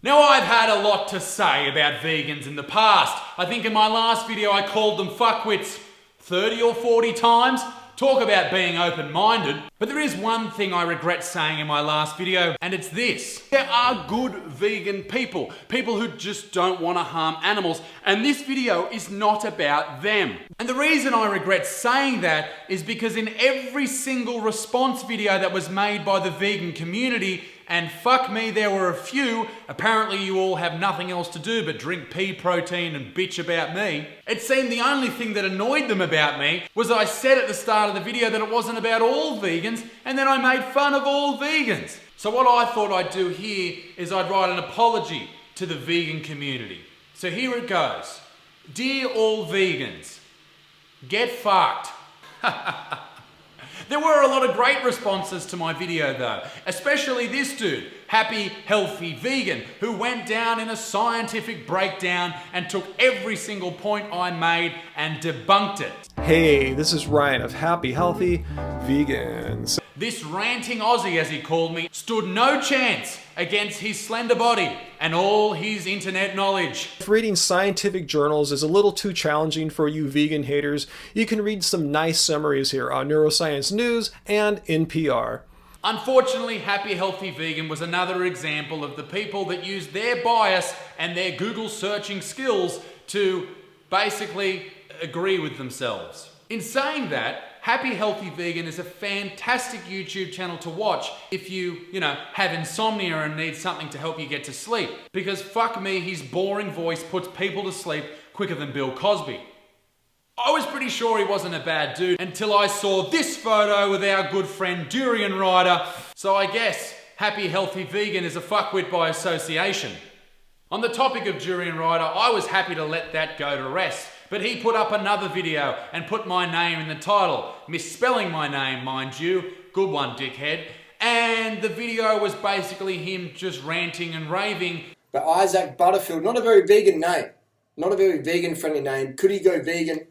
Now, I've had a lot to say about vegans in the past. I think in my last video I called them fuckwits 30 or 40 times. Talk about being open-minded. But there is one thing I regret saying in my last video, and it's this. There are good vegan people. People who just don't want to harm animals. And this video is not about them. And the reason I regret saying that is because in every single response video that was made by the vegan community, and fuck me, there were a few. Apparently you all have nothing else to do but drink pea protein and bitch about me. It seemed the only thing that annoyed them about me was that I said at the start of the video that it wasn't about all vegans, and then I made fun of all vegans. So what I thought I'd do here is I'd write an apology to the vegan community. So here it goes. Dear all vegans, get fucked. There were a lot of great responses to my video though, especially this dude, Happy Healthy Vegan, who went down in a scientific breakdown and took every single point I made and debunked it. Hey, this is Ryan of Happy Healthy Vegans. This ranting Aussie, as he called me, stood no chance against his slender body and all his internet knowledge. If reading scientific journals is a little too challenging for you vegan haters, you can read some nice summaries here on Neuroscience News and NPR. Unfortunately, Happy Healthy Vegan was another example of the people that use their bias and their Google searching skills to basically agree with themselves. In saying that, Happy Healthy Vegan is a fantastic YouTube channel to watch if you have insomnia and need something to help you get to sleep. Because fuck me, his boring voice puts people to sleep quicker than Bill Cosby. I was pretty sure he wasn't a bad dude until I saw this photo with our good friend Durian Rider. So I guess Happy Healthy Vegan is a fuckwit by association. On the topic of Durian Rider, I was happy to let that go to rest. But he put up another video and put my name in the title, misspelling my name, mind you. Good one, dickhead. And the video was basically him just ranting and raving. But Isaac Butterfield, not a very vegan name. Not a very vegan-friendly name. Could he go vegan?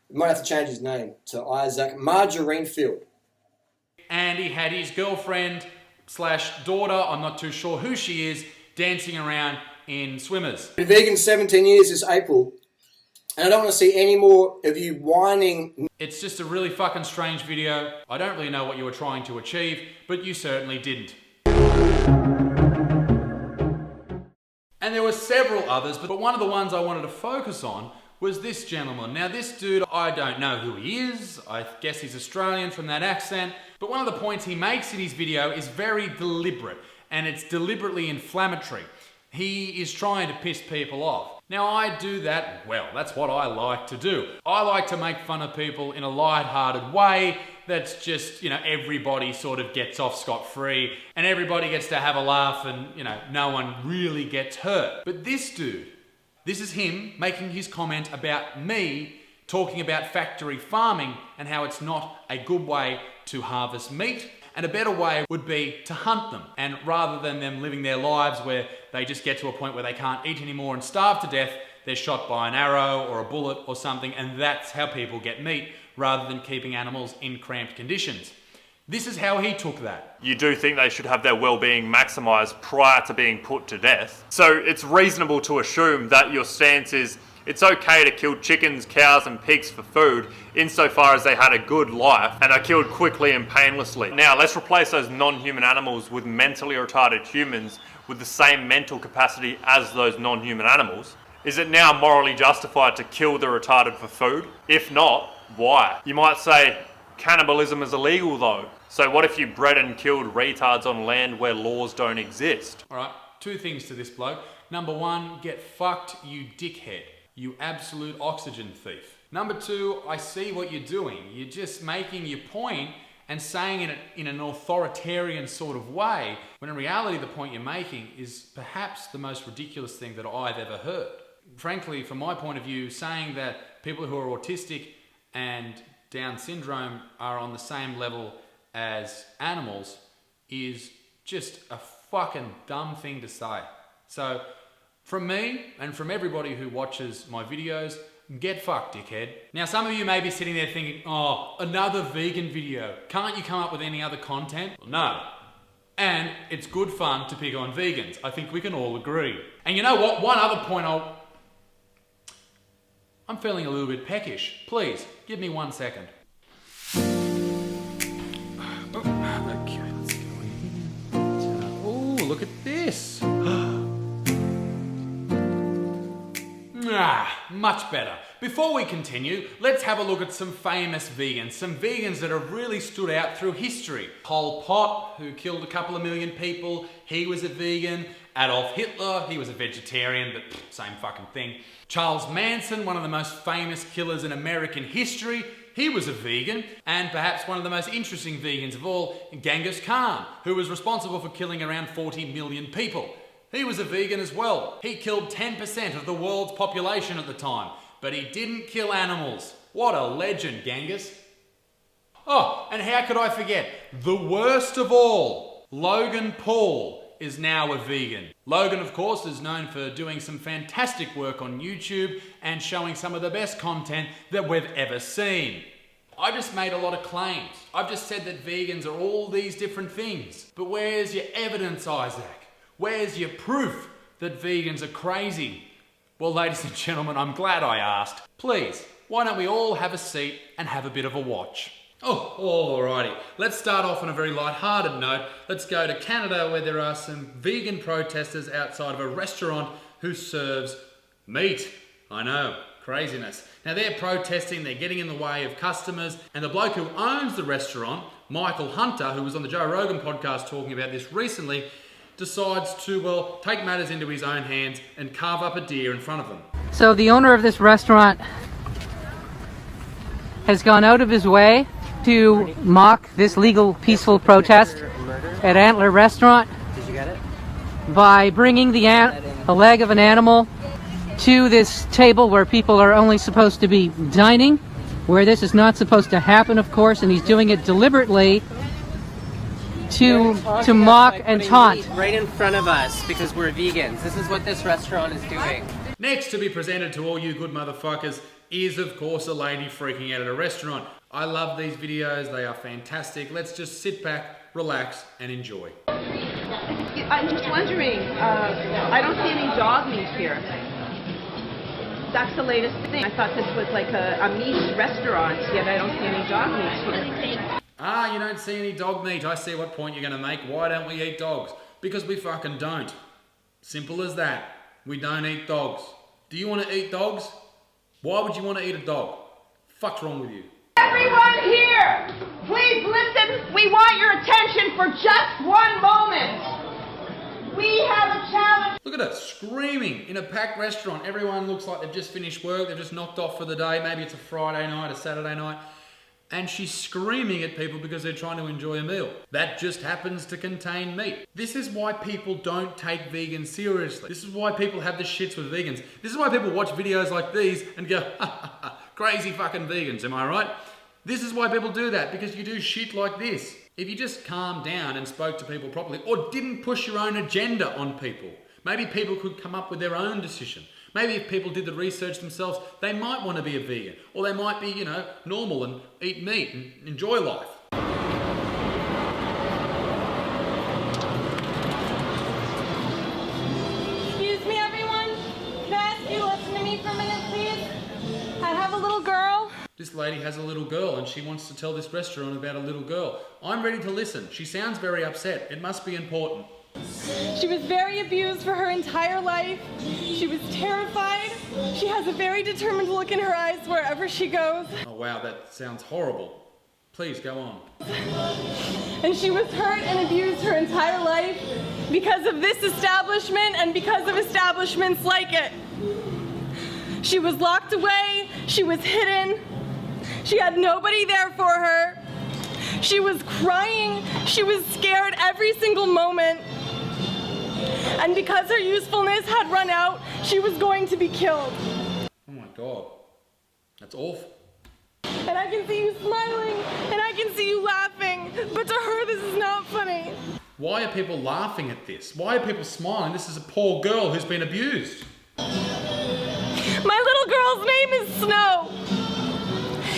He might have to change his name to Isaac Margarinefield. And he had his girlfriend / daughter, I'm not too sure who she is, dancing around in swimmers. Been vegan 17 years this April. And I don't want to see any more of you whining. It's just a really fucking strange video. I don't really know what you were trying to achieve, but you certainly didn't. And there were several others, but one of the ones I wanted to focus on was this gentleman. Now this dude, I don't know who he is. I guess he's Australian from that accent. But one of the points he makes in his video is very deliberate, and it's deliberately inflammatory. He is trying to piss people off. Now I do that well, that's what I like to do. I like to make fun of people in a light-hearted way that's just, everybody sort of gets off scot-free and everybody gets to have a laugh and, no one really gets hurt. But this dude, this is him making his comment about me talking about factory farming and how it's not a good way to harvest meat. And a better way would be to hunt them. And rather than them living their lives where they just get to a point where they can't eat anymore and starve to death, they're shot by an arrow or a bullet or something, and that's how people get meat, rather than keeping animals in cramped conditions. This is how he took that. You do think they should have their well-being maximised prior to being put to death. So it's reasonable to assume that your stance is it's okay to kill chickens, cows and pigs for food insofar as they had a good life and are killed quickly and painlessly. Now let's replace those non-human animals with mentally retarded humans with the same mental capacity as those non-human animals. Is it now morally justified to kill the retarded for food? If not, why? You might say, cannibalism is illegal though. So what if you bred and killed retards on land where laws don't exist? Alright, two things to this bloke. Number one, get fucked, you dickhead. You absolute oxygen thief. Number two, I see what you're doing. You're just making your point and saying it in an authoritarian sort of way, when in reality the point you're making is perhaps the most ridiculous thing that I've ever heard. Frankly, from my point of view, saying that people who are autistic and Down syndrome are on the same level as animals is just a fucking dumb thing to say. So, from me, and from everybody who watches my videos, get fucked, dickhead. Now, some of you may be sitting there thinking, oh, another vegan video. Can't you come up with any other content? Well, no. And it's good fun to pick on vegans. I think we can all agree. And you know what? One other point I'm feeling a little bit peckish. Please, give me 1 second. Okay, let's go in. Oh, look at this. Much better. Before we continue, let's have a look at some famous vegans. Some vegans that have really stood out through history. Pol Pot, who killed a couple of million people, he was a vegan. Adolf Hitler, he was a vegetarian, but same fucking thing. Charles Manson, one of the most famous killers in American history, he was a vegan. And perhaps one of the most interesting vegans of all, Genghis Khan, who was responsible for killing around 40 million people. He was a vegan as well. He killed 10% of the world's population at the time, but he didn't kill animals. What a legend, Genghis. Oh, and how could I forget? The worst of all, Logan Paul is now a vegan. Logan, of course, is known for doing some fantastic work on YouTube and showing some of the best content that we've ever seen. I just made a lot of claims. I've just said that vegans are all these different things. But where's your evidence, Isaac? Where's your proof that vegans are crazy? Well, ladies and gentlemen, I'm glad I asked. Please, why don't we all have a seat and have a bit of a watch? Oh, alrighty. Let's start off on a very light-hearted note. Let's go to Canada, where there are some vegan protesters outside of a restaurant who serves meat. I know, craziness. Now they're protesting, they're getting in the way of customers, and the bloke who owns the restaurant, Michael Hunter, who was on the Joe Rogan podcast talking about this recently, decides to, well, take matters into his own hands and carve up a deer in front of them. So the owner of this restaurant has gone out of his way to mock this legal, peaceful protest at Antler Restaurant by bringing a leg of an animal to this table where people are only supposed to be dining, where this is not supposed to happen, of course, and he's doing it deliberately to mock and taunt. Right in front of us because we're vegans. This is what this restaurant is doing. Next to be presented to all you good motherfuckers is, of course, a lady freaking out at a restaurant. I love these videos, they are fantastic. Let's just sit back, relax, and enjoy. I'm just wondering, I don't see any dog meat here. That's the latest thing. I thought this was like a meat restaurant, yet I don't see any dog meat here. Ah, you don't see any dog meat. I see what point you're going to make. Why don't we eat dogs? Because we fucking don't. Simple as that. We don't eat dogs. Do you want to eat dogs? Why would you want to eat a dog? Fuck's wrong with you? Everyone here, please listen. We want your attention for just one moment. We have a challenge. Look at her, screaming in a packed restaurant. Everyone looks like they've just finished work. They've just knocked off for the day. Maybe it's a Friday night, a Saturday night. And she's screaming at people because they're trying to enjoy a meal. That just happens to contain meat. This is why people don't take vegans seriously. This is why people have the shits with vegans. This is why people watch videos like these and go, ha ha ha, crazy fucking vegans, am I right? This is why people do that, because you do shit like this. If you just calmed down and spoke to people properly, or didn't push your own agenda on people, maybe people could come up with their own decision. Maybe if people did the research themselves, they might want to be a vegan. Or they might be, you know, normal and eat meat and enjoy life. Excuse me, everyone. Can I ask you to listen to me for a minute, please? I have a little girl. This lady has a little girl and she wants to tell this restaurant about a little girl. I'm ready to listen. She sounds very upset. It must be important. She was very abused for her entire life. She was terrified. She has a very determined look in her eyes wherever she goes. Oh wow, that sounds horrible. Please go on. And she was hurt and abused her entire life because of this establishment and because of establishments like it. She was locked away. She was hidden. She had nobody there for her. She was crying. She was scared every single moment. And because her usefulness had run out, she was going to be killed. Oh my God, that's awful. And I can see you smiling, and I can see you laughing, but to her this is not funny. Why are people laughing at this? Why are people smiling? This is a poor girl who's been abused. My little girl's name is Snow.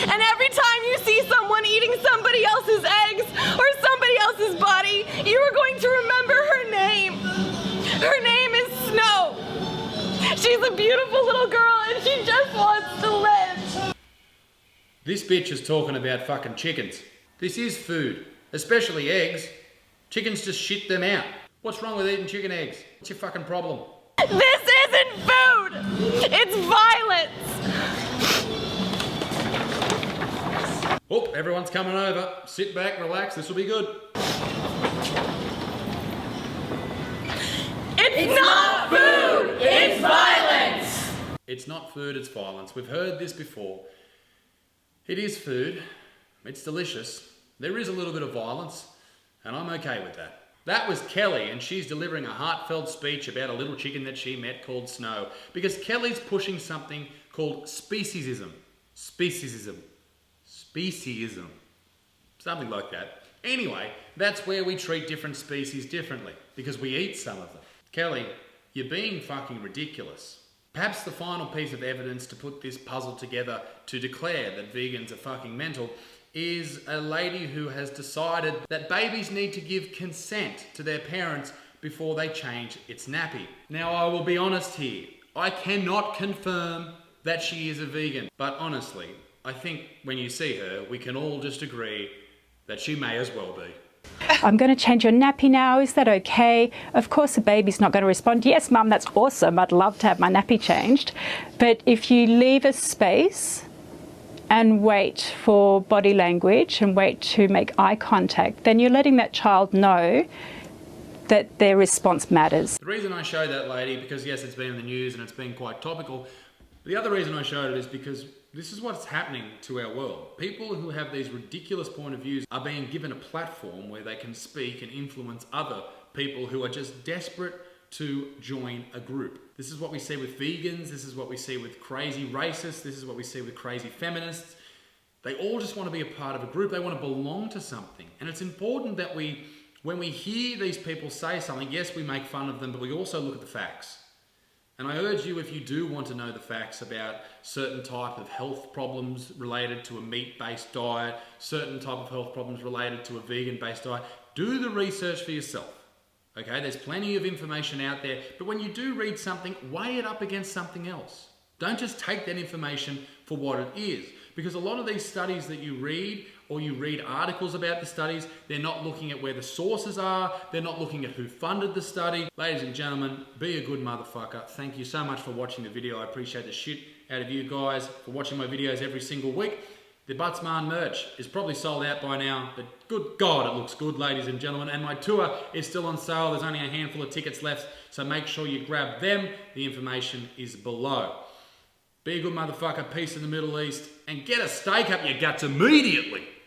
And every time you see someone eating somebody else's eggs or somebody else's body, you are going to Her name is Snow. She's a beautiful little girl and she just wants to live. This bitch is talking about fucking chickens. This is food, especially eggs. Chickens just shit them out. What's wrong with eating chicken eggs? What's your fucking problem? This isn't food. It's violence. Oh, everyone's coming over. Sit back, relax, this will be good. It's not food. It's violence. It's not food, it's violence. We've heard this before. It is food. It's delicious. There is a little bit of violence, and I'm okay with that. That was Kelly, and she's delivering a heartfelt speech about a little chicken that she met called Snow, because Kelly's pushing something called speciesism. Speciesism. Speciesism. Something like that. Anyway, that's where we treat different species differently, because we eat some of them. Kelly, you're being fucking ridiculous. Perhaps the final piece of evidence to put this puzzle together to declare that vegans are fucking mental is a lady who has decided that babies need to give consent to their parents before they change its nappy. Now, I will be honest here. I cannot confirm that she is a vegan, but honestly, I think when you see her, we can all just agree that she may as well be. I'm going to change your nappy now, is that okay? Of course the baby's not going to respond, yes mum, that's awesome, I'd love to have my nappy changed. But if you leave a space and wait for body language and wait to make eye contact, then you're letting that child know that their response matters. The reason I showed that lady, because yes, it's been in the news and it's been quite topical. The other reason I showed it is because this is what's happening to our world. People who have these ridiculous point of views are being given a platform where they can speak and influence other people who are just desperate to join a group. This is what we see with vegans, this is what we see with crazy racists, this is what we see with crazy feminists. They all just want to be a part of a group, they want to belong to something. And it's important that when we hear these people say something, yes, we make fun of them, but we also look at the facts. And I urge you, if you do want to know the facts about certain type of health problems related to a meat-based diet, certain type of health problems related to a vegan-based diet, do the research for yourself. Okay, there's plenty of information out there, but when you do read something, weigh it up against something else. Don't just take that information for what it is, because a lot of these studies that you read, or you read articles about the studies, they're not looking at where the sources are, they're not looking at who funded the study. Ladies and gentlemen, be a good motherfucker. Thank you so much for watching the video. I appreciate the shit out of you guys for watching my videos every single week. The Buttsman merch is probably sold out by now, but good God, it looks good, ladies and gentlemen. And my tour is still on sale. There's only a handful of tickets left, so make sure you grab them. The information is below. Be a good motherfucker, peace in the Middle East, and get a steak up your guts immediately.